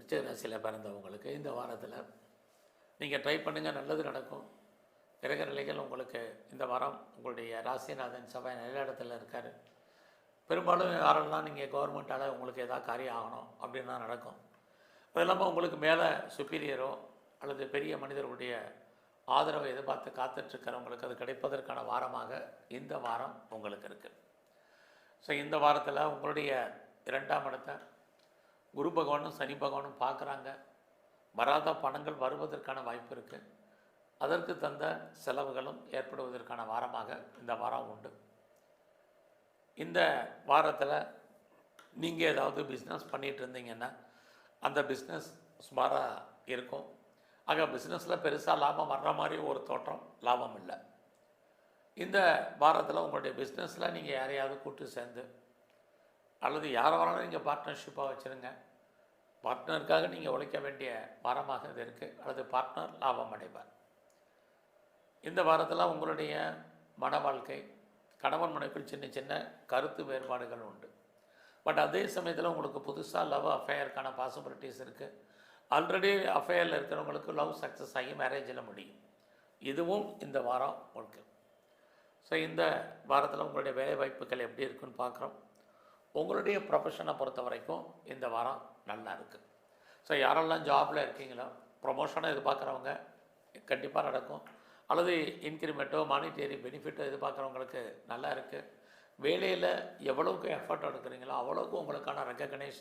விருச்சிக ராசியில் பிறந்தவங்களுக்கு இந்த வாரத்தில் நீங்கள் ட்ரை பண்ணுங்கள், நல்லது நடக்கும். கிரக நிலைகள் உங்களுக்கு இந்த வாரம் உங்களுடைய ராசிநாதன் செவ்வாய் நல்ல இடத்துல இருக்கார். பெரும்பாலும் யாரெல்லாம் நீங்கள் கவர்மெண்ட்டால் உங்களுக்கு எதாவது காரியம் ஆகணும் அப்படின்னா நடக்கும். அது இல்லாமல் உங்களுக்கு மேலே சுப்பீரியரோ அல்லது பெரிய மனிதர்களுடைய ஆதரவை எதிர்பார்த்து காத்துட்ருக்கிறவங்களுக்கு அது கிடைப்பதற்கான வாரமாக இந்த வாரம் உங்களுக்கு இருக்குது. ஸோ இந்த வாரத்தில் உங்களுடைய 2ஆம் இடத்தை குரு பகவானும் சனி பகவானும் பார்க்குறாங்க. வராத பணங்கள் வருவதற்கான வாய்ப்பு இருக்குது. அதற்கு தந்த செலவுகளும் ஏற்படுவதற்கான வாரமாக இந்த வாரம் உண்டு. இந்த வாரத்தில் நீங்கள் ஏதாவது பிஸ்னஸ் பண்ணிகிட்டு இருந்தீங்கன்னா அந்த பிஸ்னஸ் சுமாராக இருக்கும். ஆக பிஸ்னஸில் பெருசாக லாபம் வர்ற மாதிரி ஒரு தோற்றம், லாபம் இல்லை. இந்த வாரத்தில் உங்களுடைய பிஸ்னஸில் நீங்கள் யாரையாவது கூட்டு சேர்ந்து அல்லது யாரை வேணாலும் நீங்கள் பார்ட்னர்ஷிப்பாக வச்சுருங்க. பார்ட்னருக்காக நீங்கள் உழைக்க வேண்டிய வாரமாக இது இருக்குது. அல்லது பார்ட்னர் லாபம் அடைவார். இந்த வாரத்தில் உங்களுடைய மன வாழ்க்கை, கணவன் மனைவிக்குள் சின்ன சின்ன கருத்து வேறுபாடுகள் உண்டு. பட் அதே சமயத்தில் உங்களுக்கு புதுசாக லவ் அஃபேருக்கான பாசிபிலிட்டிஸ் இருக்குது. ஆல்ரெடி அஃபேரில் இருக்கிறவங்களுக்கு லவ் சக்ஸஸ் ஆகி மேரேஜில் முடியும். இதுவும் இந்த வாரம் உங்களுக்கு. ஸோ இந்த வாரத்தில் உங்களுடைய வேலை வாய்ப்புகள் எப்படி இருக்குன்னு பார்க்குறோம். உங்களுடைய ப்ரொஃபஷனை பொறுத்த வரைக்கும் இந்த வாரம் நல்லா இருக்குது. ஸோ யாரெல்லாம் ஜாபில் இருக்கீங்களோ, ப்ரொமோஷனை எதிர்பார்க்குறவங்க கண்டிப்பாக நடக்கும். அல்லது இன்க்ரிமெண்ட்டோ மானிட்டரி பெனிஃபிட்டோ எதிர்பார்க்குறவங்களுக்கு நல்லா இருக்குது. வேலையில் எவ்வளோக்கு எஃபர்ட் எடுக்கிறீங்களோ அவ்வளோக்கு உங்களுக்கான ரெக்கக்னைஸ்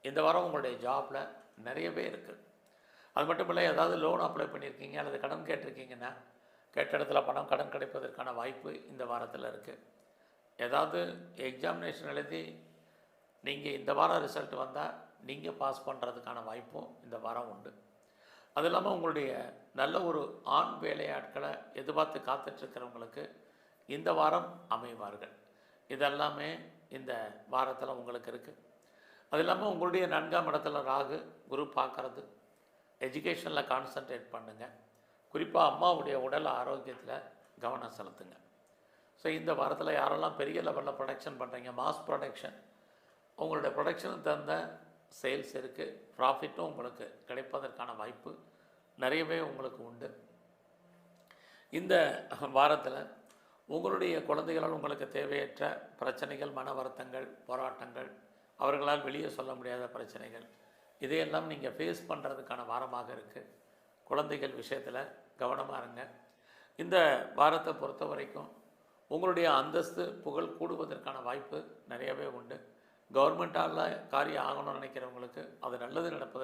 இந்த வாரம் உங்களுடைய ஜாபில் நிறையவே இருக்குது. அது மட்டும் இல்லை, ஏதாவது லோன் அப்ளை பண்ணியிருக்கீங்க அல்லது கடன் கேட்டிருக்கீங்கன்னா கேட்ட இடத்துல பணம் கடன் கிடைப்பதற்கான வாய்ப்பு இந்த வாரத்தில் இருக்குது. ஏதாவது எக்ஸாமினேஷன் எழுதி நீங்கள் இந்த வாரம் ரிசல்ட் வந்தால் நீங்கள் பாஸ் பண்ணுறதுக்கான வாய்ப்பும் இந்த வாரம் உண்டு. அது இல்லாமல் உங்களுடைய நல்ல ஒரு ஆண் வேலையாட்களை எதிர்பார்த்து காத்துட்ருக்கிறவங்களுக்கு இந்த வாரம் அமைவார்கள். இதெல்லாமே இந்த வாரத்தில் உங்களுக்கு இருக்குது. அது இல்லாமல் உங்களுடைய 4ஆம் இடத்துல ராகு குரு பார்க்குறது. எஜுகேஷனில் கான்சன்ட்ரேட் பண்ணுங்கள். குறிப்பாக அம்மாவுடைய உடல் ஆரோக்கியத்தில் கவனம் செலுத்துங்க. ஸோ இந்த வாரத்தில் யாரெல்லாம் பெரிய லெவலில் ப்ரொடக்ஷன் பண்ணுறீங்க, மாஸ் ப்ரொடக்ஷன், உங்களுடைய ப்ரொடக்ஷனுக்கு தகுந்த சேல்ஸ் இருக்குது. ப்ராஃபிட்டும் உங்களுக்கு கிடைப்பதற்கான வாய்ப்பு நிறையவே உங்களுக்கு உண்டு. இந்த வாரத்தில் உங்களுடைய குழந்தைகளால் உங்களுக்கு தேவையற்ற பிரச்சனைகள், மன வருத்தங்கள், போராட்டங்கள், அவர்களால் வெளியே சொல்ல முடியாத பிரச்சனைகள், இதையெல்லாம் நீங்கள் ஃபேஸ் பண்ணுறதுக்கான வாரமாக இருக்குது. குழந்தைகள் விஷயத்தில் கவனமாக இருங்க. இந்த வாரத்தை பொறுத்த வரைக்கும் உங்களுடைய அந்தஸ்து, புகழ் கூடுவதற்கான வாய்ப்பு நிறையவே உண்டு. கவர்மெண்ட்டால் காரியம் ஆகணும்னு நினைக்கிறவங்களுக்கு அது நல்லது நடப்பது